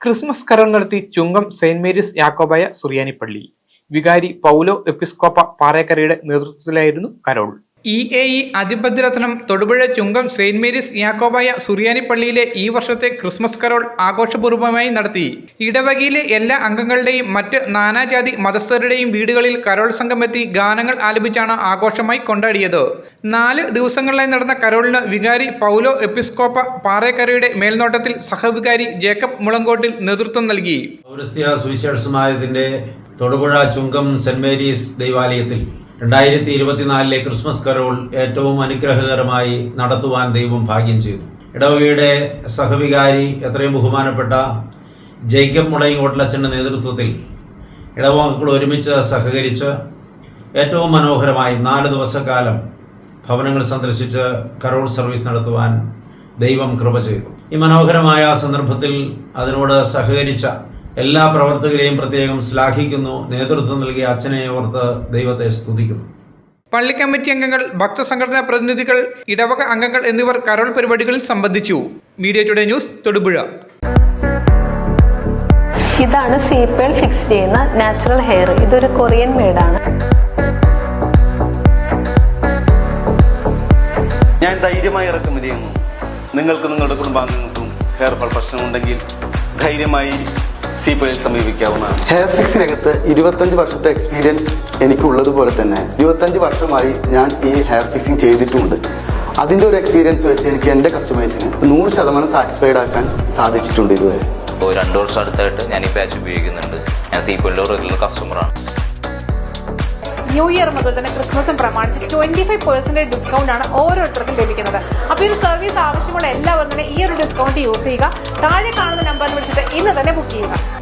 Christmas Carol നടത്തി ചുങ്കം saint Mary's Yakobaya സുറിയാനിപ്പള്ളി. വികാരി Paulo എപ്പിസ്കോപ്പ പാറേക്കരയുടെ നേതൃത്വത്തിലായിരുന്നു കരോൾ. EAE അതിഭദ്രരത്നം തൊടുപുഴ ചുങ്കം സെന്റ് മേരീസ് യാക്കോബായ സുറിയാനിപ്പള്ളിയിലെ ഈ വർഷത്തെ ക്രിസ്മസ് കരോൾ ആഘോഷപൂർവ്വമായി നടത്തി. ഇടവകയിലെ എല്ലാ അംഗങ്ങളുടെയും മറ്റ് നാനാജാതി മതസ്ഥരുടെയും വീടുകളിൽ കരോൾ സംഘമെത്തി ഗാനങ്ങൾ ആലപിച്ചാണ് ആഘോഷമായി കൊണ്ടാടിയത്. 4 ദിവസങ്ങളിലായി നടന്ന കരോളിന് വികാരി പൗലോ എപ്പിസ്കോപ്പ പാറേക്കരയുടെ മേൽനോട്ടത്തിൽ സഹവികാരി ജേക്കബ് മുളങ്കോട്ടിൽ നേതൃത്വം നൽകി. സുവിശേഷമായതിന്റെ തൊടുപുഴ ചുങ്കം സെന്റ് മേരീസ് ദൈവാലയത്തിൽ 2024 ക്രിസ്മസ് കരോൾ ഏറ്റവും അനുഗ്രഹകരമായി നടത്തുവാൻ ദൈവം ഭാഗ്യം ചെയ്തു. ഇടവകയുടെ സഹവികാരി എത്രയും ബഹുമാനപ്പെട്ട ജേക്കബ് മുളങ്കോട്ടിലച്ചൻ്റെ നേതൃത്വത്തിൽ ഇടവകകൾ ഒരുമിച്ച് സഹകരിച്ച് ഏറ്റവും മനോഹരമായി 4 ദിവസക്കാലം ഭവനങ്ങൾ സന്ദർശിച്ച് കരോൾ സർവീസ് നടത്തുവാൻ ദൈവം കൃപ ചെയ്തു. ഈ മനോഹരമായ സന്ദർഭത്തിൽ അതിനോട് സഹകരിച്ച എല്ലാ പ്രവർത്തകരെയും പ്രത്യേകം ശ്ലാഘിക്കുന്നു. നേതൃത്വം നൽകിയ അച്ഛനെ ഓർത്ത് ദൈവത്തെ സ്തുതിക്കുന്നു. പള്ളി കമ്മിറ്റി അംഗങ്ങൾ, ഭക്തസംഘടനാ പ്രതിനിധികൾ, ഇടവക അംഗങ്ങൾ എന്നിവർ കരോൾ പരിപാടികളിൽ സംബന്ധിച്ചു. Media today news, Thodupuzha. ഇതാണ് സീപ്പേൾ ഫിക്സ് ചെയ്യുന്ന നാച്ചുറൽ ഹെയർ. ഇതൊരു കൊറിയൻ മെയ്ഡാണ്. ഞാൻ ധൈര്യമായി റെക്കമെൻഡ് ചെയ്യുന്നു. നിങ്ങൾക്ക് നിങ്ങളുടെ കുടുംബാംഗങ്ങൾക്കും ഹെയർ ഫാൾ പ്രശ്നമുണ്ടെങ്കിൽ ധൈര്യമായി സീപ്പേളിൽ സമീപിക്കാവുന്നതാണ്. ഹെയർ ഫിക്സിനകത്ത് 25 വർഷത്തെ എക്സ്പീരിയൻസ് എനിക്കുള്ളതുപോലെ തന്നെ 25 വർഷമായി ഞാൻ ഈ ഹെയർ ഫിക്സിങ് ചെയ്തിട്ടുമുണ്ട്. അതിൻ്റെ ഒരു എക്സ്പീരിയൻസ് വെച്ച് എനിക്ക് എൻ്റെ കസ്റ്റമേഴ്സിന് 100% സാറ്റിസ്ഫൈഡ് ആക്കാൻ സാധിച്ചിട്ടുണ്ട്. ഇതുവരെ 2 വർഷം അടുത്തായിട്ട് ഞാൻ ഈ പാച്ച് ഉപയോഗിക്കുന്നുണ്ട്. ഞാൻ സീപ്പേളിൻ്റെ റെഗുലർ കസ്റ്റമറാണ്. ന്യൂ ഇയർ മുതൽ തന്നെ ക്രിസ്മസും പ്രമാണിച്ച് 25% ഡിസ്കൗണ്ട് ആണ് ഓരോരുത്തർക്കും ലഭിക്കുന്നത്. അപ്പോൾ ഈ ഒരു സർവീസ് ആവശ്യമുള്ള എല്ലാവരും തന്നെ ഈ ഒരു ഡിസ്കൗണ്ട് യൂസ് ചെയ്യുക. താഴെ കാണുന്ന നമ്പറിൽ വിളിച്ചിട്ട് ഇന്ന് തന്നെ ബുക്ക് ചെയ്യുക.